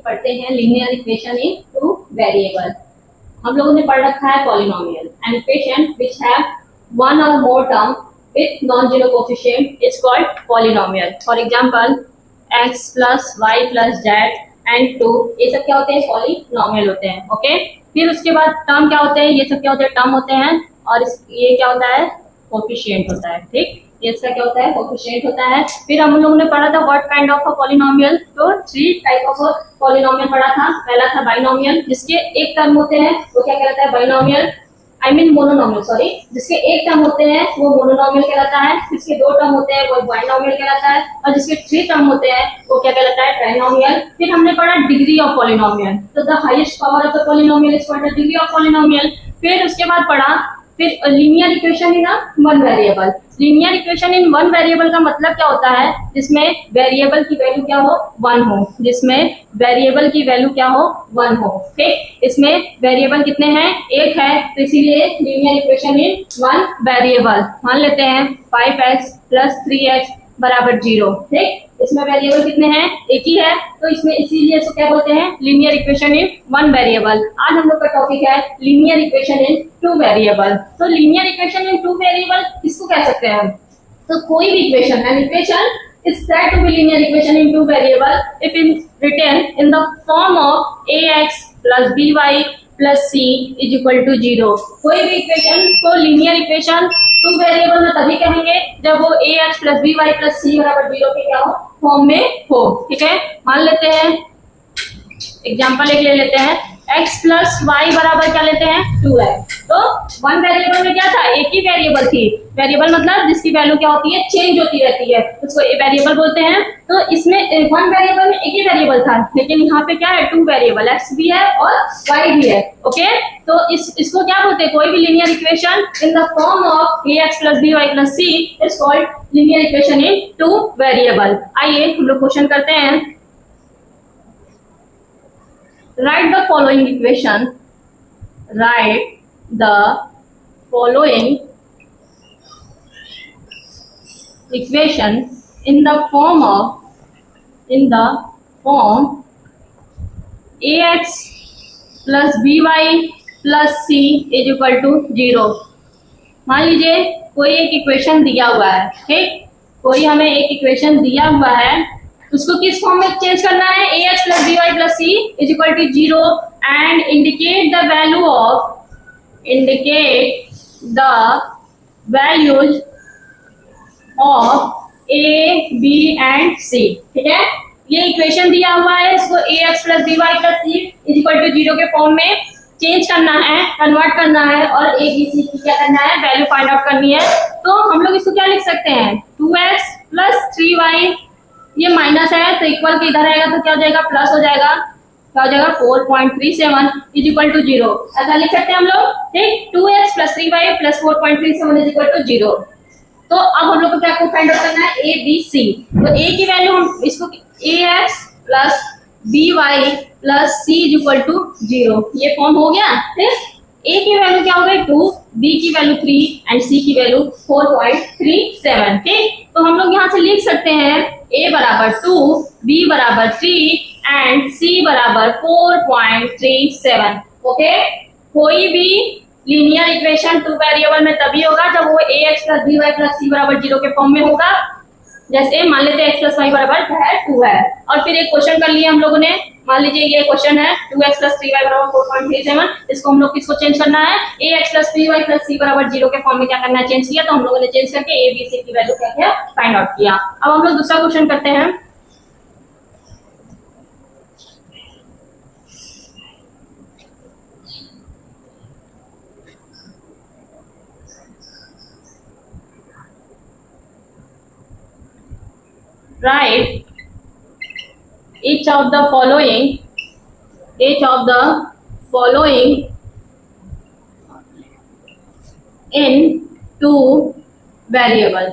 पढ़ते हैं linear equation in two variable. हम लोगों ने पढ़ रखा है polynomial, an equation which have one or more term with non zero coefficient is called polynomial. For example x plus Y plus Z and 2, ये सब क्या होते हैं? पॉलिनोमियल होते हैं। ओके, फिर उसके बाद टर्म क्या होते हैं? ये सब क्या होते हैं? टर्म होते हैं। और ये क्या होता है? कोएफिशिएंट होता है। ठीक, ये इसका क्या होता है? कोएफिशिएंट होता है। फिर हम लोगों ने पढ़ा था what kind of a polynomial, तो 3 टाइप ऑफ पॉलिनोमियल पढ़ा था। पहला था बाइनोमियल, जिसके एक टर्म होते हैं वो क्या कहलाता है? Binomial. I mean monomial, sorry, जिसके एक टर्म होते हैं वो मोनोनोमियल कहलाता है, जिसके 2 टर्म होते हैं वो बाइनोमियल कहलाता है, और जिसके 3 टर्म होते हैं वो क्या कहलाता है? ट्राइनोमियल। फिर हमने पढ़ा डिग्री ऑफ पॉलिनोमियल, तो the highest power of the polynomial is called the degree of polynomial. फिर उसके बाद पढ़ा फिर linear equation in one variable. Linear equation in one variable का मतलब क्या होता है? जिसमें वेरिएबल की वैल्यू क्या हो? 1 हो, जिसमें वेरिएबल की वैल्यू क्या हो? 1 हो। ठीक, इसमें वेरिएबल कितने हैं? 1 है, तो इसीलिए linear equation in one variable. मान लेते हैं 5x प्लस 3x बराबर 0। ठीक, इसमें वेरिएबल कितने हैं? एक ही है, तो इसमें इसीलिए इसको क्या बोलते हैं? Linear equation in one variable. आज हम लोग का टॉपिक है linear equation in two variable. तो linear equation in two variable किसको कह सकते हैं? तो कोई भी equation, an equation is said to be linear equation in two variable if written in the form of ax plus by plus c is equal to 0। कोई भी equation को लीनियर इक्वेशन टू वेरिएबल में तभी कहेंगे जब वो ax plus by plus c बराबर 0 के क्या हो? फॉर्म में हो। ठीक है, मान लेते हैं एग्जांपल एक ले लेते हैं, x प्लस वाई बराबर क्या लेते हैं? 2x। तो वन वेरिएबल में क्या था? एक ही वेरिएबल थी। वेरिएबल मतलब जिसकी वैल्यू क्या होती है? चेंज होती रहती है, उसको वेरिएबल बोलते हैं। तो इसमें वन वेरिएबल में एक ही वेरिएबल था, लेकिन यहाँ पे क्या है? 2 वेरिएबल, x भी है और y भी है। ओके, तो इसको क्या बोलते हैं? कोई भी linear equation in the form of ax plus by plus c is called linear equation in two variable. आइए हम लोग क्वेश्चन करते हैं। Write the following equation. Write the following equation in the form ax plus by plus c is equal to 0। मान लीजिए कोई एक equation दिया हुआ है। ठीक, कोई हमें एक इक्वेशन दिया हुआ है, उसको किस फॉर्म में चेंज करना है? ax plus by plus c is equal to 0 and indicate the values of a, b and c। ठीक है, ये इक्वेशन दिया हुआ है, इसको ax plus by plus c is equal to 0 के फॉर्म में चेंज करना है, कन्वर्ट करना है, और a, b, c की क्या करना है? वैल्यू फाइंड आउट करनी है। तो हम लोग इसको क्या लिख सकते हैं? 2x plus 3y, ये माइनस है तो इक्वल के इधर आएगा तो क्या हो जाएगा? प्लस हो जाएगा। क्या हो जाएगा? 4.37 इज इक्वल टू 0। ऐसा लिख सकते हैं हम लोग। ठीक, 2x plus 3y plus 4.37 is equal to 0। तो अब हम लोग को क्या फाइंड आउट करना है? a, b, c। तो a की वैल्यू हम इसको ax plus by plus c is equal to 0, ये फॉर्म हो गया। ठीक, a की वैल्यू क्या हो गई? 2, b की वैल्यू 3 एंड c की वैल्यू 4.37। ठीक, तो हम लोग यहाँ से लिख सकते हैं a बराबर 2, b बराबर 3 एंड c बराबर 4.37। ओके, कोई भी लीनियर इक्वेशन टू वेरिएबल में तभी होगा जब वो ax plus by plus c बराबर 0 के फॉर्म में होगा। जैसे मान लेते हैं x प्लस वाई बराबर 2 है, और फिर एक क्वेश्चन कर लिया हम लोगों ने। मान लीजिए ये क्वेश्चन है 2x प्लस 3y बराबर 4.37, इसको हम लोग किसको चेंज करना है? ax plus by plus c बराबर 0 के फॉर्म में क्या करना है? चेंज किया। तो हम लोगों ने चेंज करके a, b, c की वैल्यू क्या किया? फाइंड आउट किया। अब हम लोग दूसरा क्वेश्चन करते हैं। Write each of the following in two variable.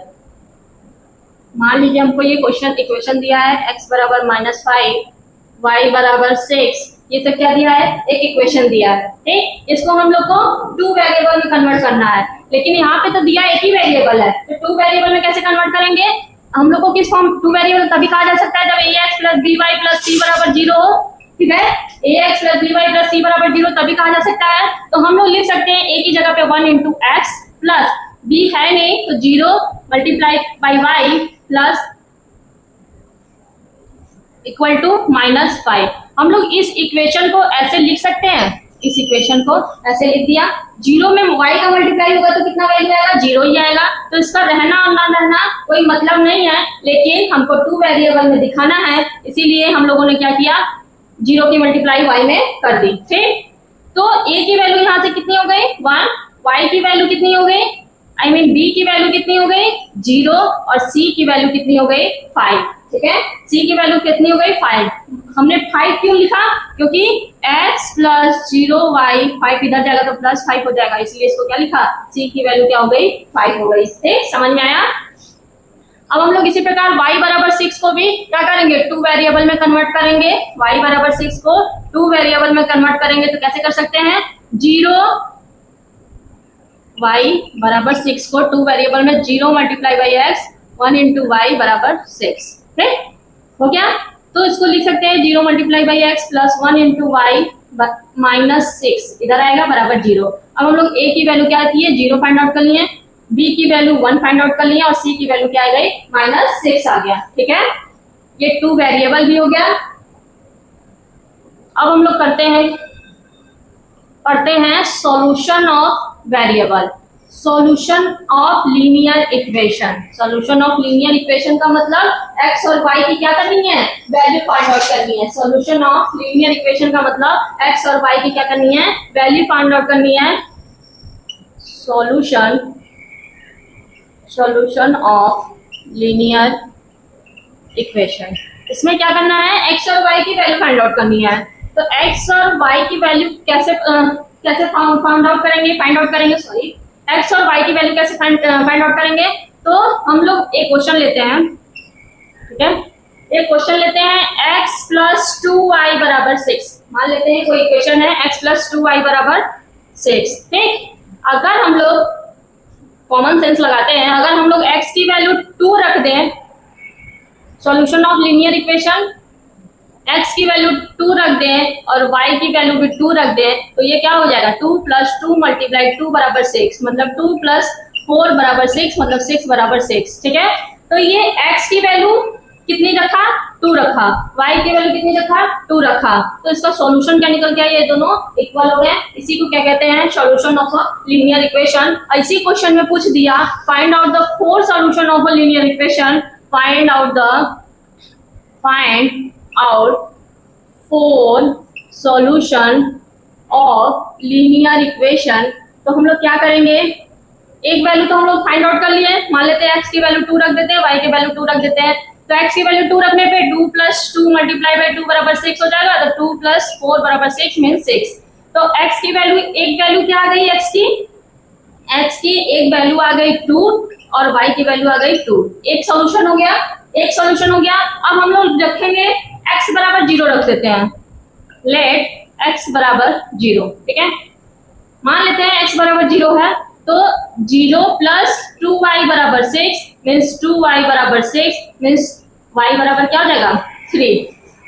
मान लीजिए हमको ये इक्वेशन दिया है x बराबर -5, y बराबर 6, ये सब क्या दिया है? एक इक्वेशन दिया है। ठीक, इसको हम लोग को टू वेरिएबल में कन्वर्ट करना है, लेकिन यहाँ पे तो दिया एक ही वेरिएबल है, तो टू वेरिएबल में कैसे कन्वर्ट हम लोग को? किस फॉर्म? टू वेरिएबल तभी कहा जा सकता है जब ax plus by plus c बराबर 0 हो। ठीक है। ax plus B Y plus C बराबर 0 तभी कहा जा सकता है। तो हम लोग लिख सकते हैं a की जगह पे 1 इंटू एक्स प्लस b है नहीं तो 0 multiply by y plus equal to -5। हम लोग इस इक्वेशन को ऐसे लिख सकते हैं, इस इक्वेशन को ऐसे लिख दिया, 0 में y का मल्टीप्लाई होगा तो कितना वैल्यू आएगा, 0 ही आएगा। तो इसका रहना और ना रहना कोई मतलब नहीं है, लेकिन हमको 2 वेरिएबल में दिखाना है, इसीलिए हम लोगों ने क्या किया, 0 की मल्टीप्लाई y में कर दी। ठीक, तो a की वैल्यू यहाँ से कितनी हो गई 1, y की वैल्यू कितनी हो गई, I mean b की वैल्यू कितनी हो गई 0 और c की वैल्यू कितनी हो गई 5। ठीक है, c की वैल्यू कितनी हो गई 5। हमने 5 क्यों लिखा, क्योंकि x प्लस 0y 5 इधर जाएगा तो प्लस 5 हो जाएगा, इसलिए इसको क्या लिखा, c की वैल्यू क्या हो गई 5 हो गई। इससे समझ में आया। अब हम लोग इसी प्रकार y बराबर 6 को भी क्या करेंगे, 2 वेरिएबल में कन्वर्ट करेंगे। y बराबर 6 को 2 वेरिएबल में कन्वर्ट करेंगे तो कैसे कर सकते हैं, 0 y बराबर 6 को 2 वेरिएबल में 0 multiply by x 1 into y बराबर 6। ठीक हो गया, तो इसको लिख सकते हैं 0 multiply by x plus 1 into y -6 इधर आएगा बराबर 0। अब हम लोग a की वैल्यू क्या आती है 0 फाइंड आउट कर लिए, b की वैल्यू 1 फाइंड आउट कर लिए और c की वैल्यू क्या आ गई -6 आ गया। ठीक है, ये 2 वेरिएबल भी हो गया। अब हम लोग पढ़ते हैं solution of variable, solution of linear equation. Solution of linear equation का मतलब x और y की क्या करनी है, वैल्यू फाइंड आउट करनी है। सॉल्यूशन ऑफ लीनियर इक्वेशन का मतलब x और y की क्या करनी है, वैल्यू फाइंड आउट करनी है। सॉल्यूशन ऑफ लीनियर इक्वेशन, इसमें क्या करना है, x और y की वैल्यू फाइंड आउट करनी है। तो x और y की वैल्यू कैसे फाइंड आउट करेंगे, सॉरी, x और y की वैल्यू कैसे फाइंड आउट करेंगे। तो हम लोग एक क्वेश्चन लेते हैं, ठीक है, एक क्वेश्चन लेते हैं x प्लस 2y बराबर 6। मान लेते हैं कोई इक्वेशन है x प्लस 2y बराबर 6। ठीक, अगर हम लोग कॉमन सेंस लगाते हैं, अगर हम लोग x की वैल्यू 2 रख दें, solution of linear equation x की वैल्यू 2 रख दें और y की वैल्यू भी 2 रख दें, तो ये क्या हो जाएगा 2 प्लस 2 मल्टीप्लाई 2 बराबर 6, मतलब 2 प्लस 4 बराबर 6, मतलब 6 बराबर 6। ठीक है, तो ये x की वैल्यू कितनी रखा 2 रखा, y की वैल्यू कितनी रखा 2 रखा, तो इसका सॉल्यूशन क्या निकल गया, ये दोनों इक्वल हो गए। इसी को क्या कहते हैं, solution of a linear equation. इसी क्वेश्चन में पूछ दिया find out the 4 solution of a linear equation, find out 4 solution of linear equation. तो हम लोग क्या करेंगे, एक वैल्यू तो हम लोग फाइंड आउट कर लिए, मान लेते हैं x की वैल्यू 2 रख देते हैं, y की वैल्यू 2 रख देते हैं। तो x की वैल्यू 2 रखने पे 2 प्लस 2 मल्टीप्लाई बाई 2 बराबर 6 हो जाएगा, तो 2 प्लस 4 बराबर 6 मीन 6। तो x की वैल्यू, एक वैल्यू क्या आ गई, x की एक वैल्यू आ गई 2 और y की वैल्यू आ गई 2। एक सॉल्यूशन हो गया, एक सॉल्यूशन हो गया। अब हम लोग रखेंगे x बराबर 0 रख देते हैं, लेट x बराबर 0। ठीक है, मान लेते हैं x बराबर 0 है, तो 0 प्लस 2y बराबर 6 मीन्स 2y बराबर 6 मीन्स y बराबर क्या हो जाएगा 3।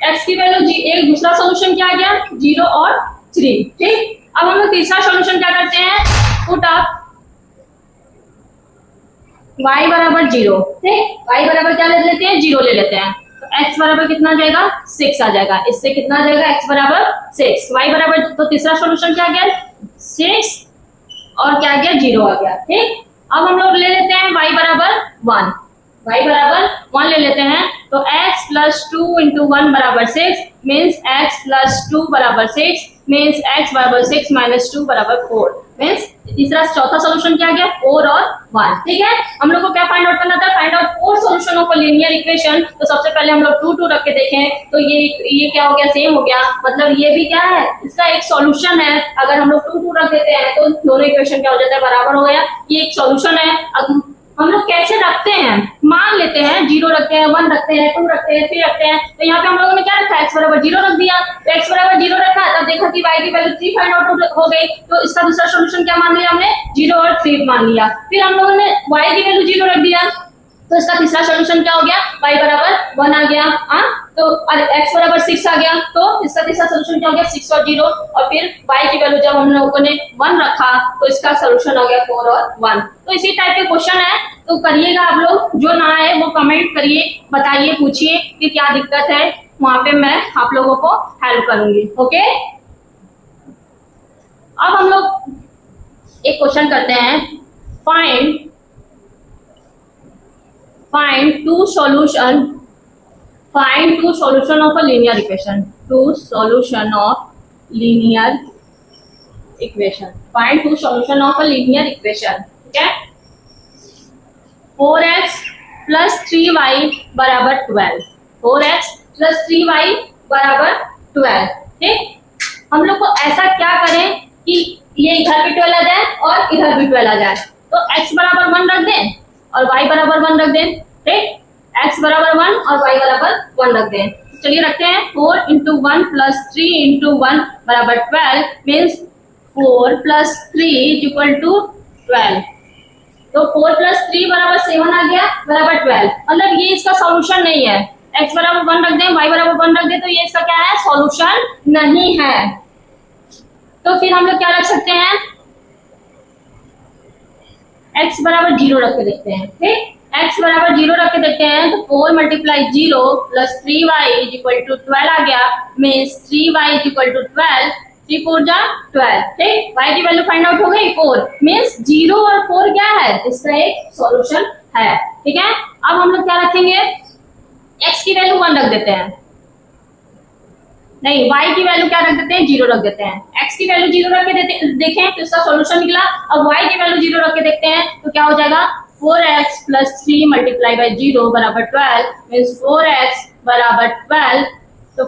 x की वैल्यू, एक दूसरा सॉल्यूशन क्या आ गया 0 और 3। ठीक, अब हम लोग तीसरा सॉल्यूशन क्या करते हैं, पुट अप y बराबर 0। ठीक, y बराबर क्या ले लेते हैं 0 ले लेते हैं, तो x बराबर कितना आ जाएगा 6 आ जाएगा, इससे कितना आ जाएगा x बराबर 6, y बराबर, तो तीसरा सॉल्यूशन क्या आ गया 6 और क्या आ गया 0 आ गया। ठीक, अब हम लोग ले लेते हैं y बराबर 1, y बराबर 1 ले लेते हैं, तो x प्लस 2 इंटू 1 बराबर 6 मीन्स x प्लस 2 बराबर 6 मीन्स x बराबर 6 माइनस 2 बराबर 4 मीन्स तीसरा चौथा सॉल्यूशन क्या गया 4 और 1। ठीक है, हम लोग को क्या फाइंड आउट करना था, find out 4 solution of a linear equation. तो सबसे पहले हम लोग 2 2 रख के देखें, तो ये क्या हो गया, सेम हो गया, मतलब ये भी क्या है, इसका एक सॉल्यूशन है। अगर हम लोग 2 2 रख देते हैं तो दोनों इक्वेशन क्या हो जाता है, बराबर हो गया, ये एक सॉल्यूशन है। अब हम लोग कैसे रखते हैं, मान लेते हैं 0 रखते हैं, 1 रखते हैं, 2 रखते हैं, 3 रखते हैं। तो यहाँ पे हम लोगों ने क्या रखा है, x बराबर 0 रख दिया, तो x बराबर 0 रखा, तब देखा कि y की वैल्यू 3 फाइंड आउट हो गई, तो इसका दूसरा सॉल्यूशन क्या मान लिया हमने 0 और 3 मान लिया। फिर हम लोगों ने y की वैल्यू 0 रख दिया, तो इसका तीसरा सॉल्यूशन क्या हो गया, y बराबर 1 आ गया। तो x बराबर 6 आ गया, तो इसका तीसरा सोल्यूशन क्या हो गया 6 और 0, और फिर y की वैल्यू जब हम लोगों ने 1 रखा तो इसका सोल्यूशन हो गया 4 और 1। तो इसी टाइप के क्वेश्चन है, तो करिएगा आप लोग, जो ना आए वो कमेंट करिए, बताइए, पूछिए कि क्या दिक्कत है, वहां पे मैं आप लोगों को हेल्प करूंगी। ओके, अब हम लोग एक क्वेश्चन करते हैं, find two solution of a linear equation, two solution of linear equation, find two solution of a linear equation, ठीक है। 4x plus 3y बराबर 12, 4x plus 3y बराबर 12, ठीक। हम लोग को ऐसा क्या करें कि ये इधर भी 12 आ जाए और इधर भी 12 आ जाए, तो x बराबर 1 रख दें और y बराबर 1 रख दें, ठीक। x बराबर 1 और y बराबर 1 रख दें। चलिए रखते हैं, 4 into 1 plus 3 into 1 बराबर 12, means 4 plus 3 is equal to 12। तो 4 plus 3 बराबर 7 आ गया, बराबर 12। मतलब ये इसका सॉल्यूशन नहीं है। x बराबर 1 रख दें, y बराबर 1 रख दें, तो ये इसका क्या है, सॉल्यूशन नहीं है। तो फिर हम लोग क्या रख सकते हैं, x बराबर 0 रख के देखते हैं, ठीक। x बराबर 0 रख के देखते हैं, तो 4 multiply 0 plus 3y is equal to 12 आ गया, means 3y is equal to 12, 3 4 जा 12, ठीक। y की वैल्यू फाइंड आउट हो गई 4, मीन्स 0 और 4 क्या है, इसका एक सॉल्यूशन है, ठीक है। अब हम लोग क्या रखेंगे, x की वैल्यू 1 रख देते हैं, नहीं y की वैल्यू क्या रख देते हैं, 0 रख देते हैं। x की वैल्यू 0 रख के देखें तो इसका सॉल्यूशन निकला। अब y की वैल्यू 0 रख के देखते हैं तो क्या हो जाएगा, 4x प्लस 3 मल्टीप्लाई बाई 0 बराबर 12, मीन्स 4x बराबर 12, तो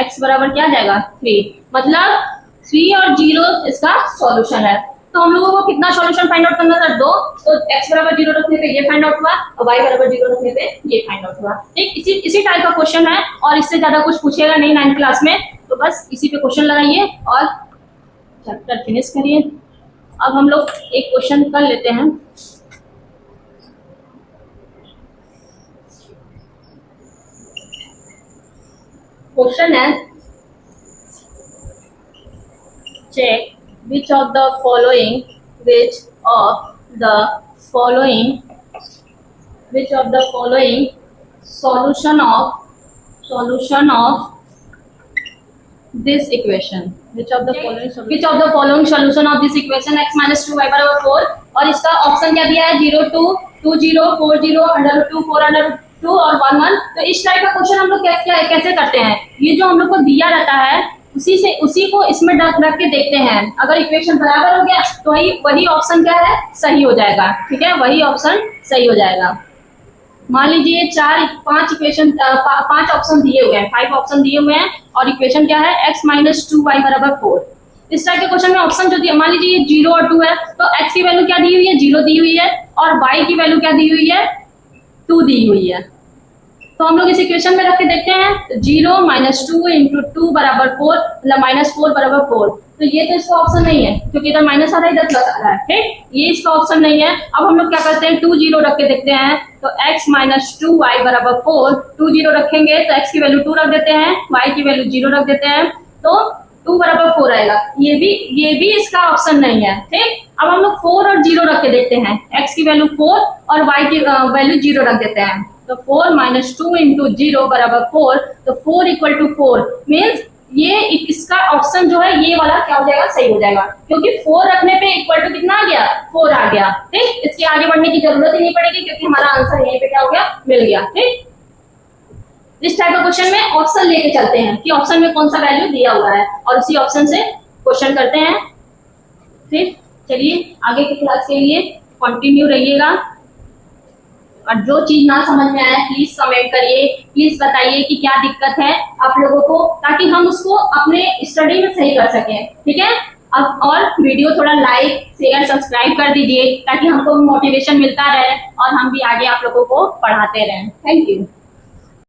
x बराबर क्या जाएगा 3, मतलब 3 और 0 इसका सॉल्यूशन है। तो हम लोगों को कितना सॉल्यूशन फाइंड आउट करना था, 2, तो x बराबर 0 रखने पे ये फाइंड आउट हुआ और y बराबर 0 रखने पे ये फाइंड आउट हुआ, ठीक। इसी टाइप का क्वेश्चन है और इससे ज्यादा कुछ पूछेगा नहीं 9th क्लास में, तो बस इसी पे क्वेश्चन लगाइए और चैप्टर फिनिश करिए। अब हम लोग एक क्वेश्चन कर लेते हैं, क्वेश्चन है, check which of the following solution of this equation, which of the following solution of this equation x minus 2y बराबर 4, और इसका ऑप्शन क्या दिया है, 0 2 2 0 4 0 √2 4 √2 और 1 1। तो इस टाइप का क्वेश्चन हम लोग कैसे करते हैं, ये जो हम लोग को दिया रहता है उसी को इसमें रख के देखते हैं, अगर इक्वेशन बराबर हो गया तो वही ऑप्शन क्या है, सही हो जाएगा, ठीक है, वही ऑप्शन सही हो जाएगा। मान लीजिए 5 ऑप्शन दिए हुए हैं, 5 ऑप्शन दिए हुए हैं और इक्वेशन क्या है, x माइनस 2y बराबर 4। इस टाइप के क्वेश्चन में ऑप्शन जो दिया, मान लीजिए 0 और 2 है, तो x की वैल्यू क्या दी हुई है, 0 दी हुई है, और y की वैल्यू क्या दी हुई है, 2 दी हुई है। तो हम लोग इस इक्वेशन में रख के देखते हैं, 0 माइनस 2 इंटू 2 बराबर 4, मतलब माइनस 4 बराबर 4। तो ये तो इसका ऑप्शन नहीं है, क्योंकि इधर माइनस आ रहा है इधर प्लस आ रहा है, ठीक, ये इसका ऑप्शन नहीं है। अब हम लोग क्या करते हैं, 2 0 रख के देखते हैं, तो x माइनस 2y बराबर 4, 2 0 रखेंगे तो x की वैल्यू 2 रख देते हैं, y की वैल्यू 0 रख देते हैं, तो 2 बराबर 4 आएगा। ये भी इसका ऑप्शन नहीं है, ठीक। अब हम लोग 4 और 0 रख के देखते हैं, x की वैल्यू 4 और y की वैल्यू 0 रख देते हैं, तो 4 माइनस 2 इंटू 0 बराबर 4, तो 4 इक्वल टू 4, मीन्स ये इसका ऑप्शन जो है ये वाला क्या हो जाएगा, सही हो जाएगा, क्योंकि 4 रखने पे इक्वल टू कितना आ गया, 4 आ गया, ठीक। इसके आगे बढ़ने की जरूरत ही नहीं पड़ेगी क्योंकि हमारा आंसर यहीं पे क्या हो गया, मिल गया, ठीक। इस टाइप का क्वेश्चन में ऑप्शन लेके चलते हैं कि ऑप्शन में कौन सा वैल्यू दिया हुआ है और उसी ऑप्शन से क्वेश्चन करते हैं। फिर चलिए आगे की क्लास के लिए कंटिन्यू रहिएगा, और जो चीज ना समझ में आए प्लीज कमेंट करिए, प्लीज बताइए कि क्या दिक्कत है आप लोगों को, ताकि हम उसको अपने स्टडी में सही कर सकें, ठीक है। अब और वीडियो थोड़ा लाइक शेयर सब्सक्राइब कर दीजिए ताकि हमको मोटिवेशन मिलता रहे और हम भी आगे आप लोगों को पढ़ाते रहें। Thank you.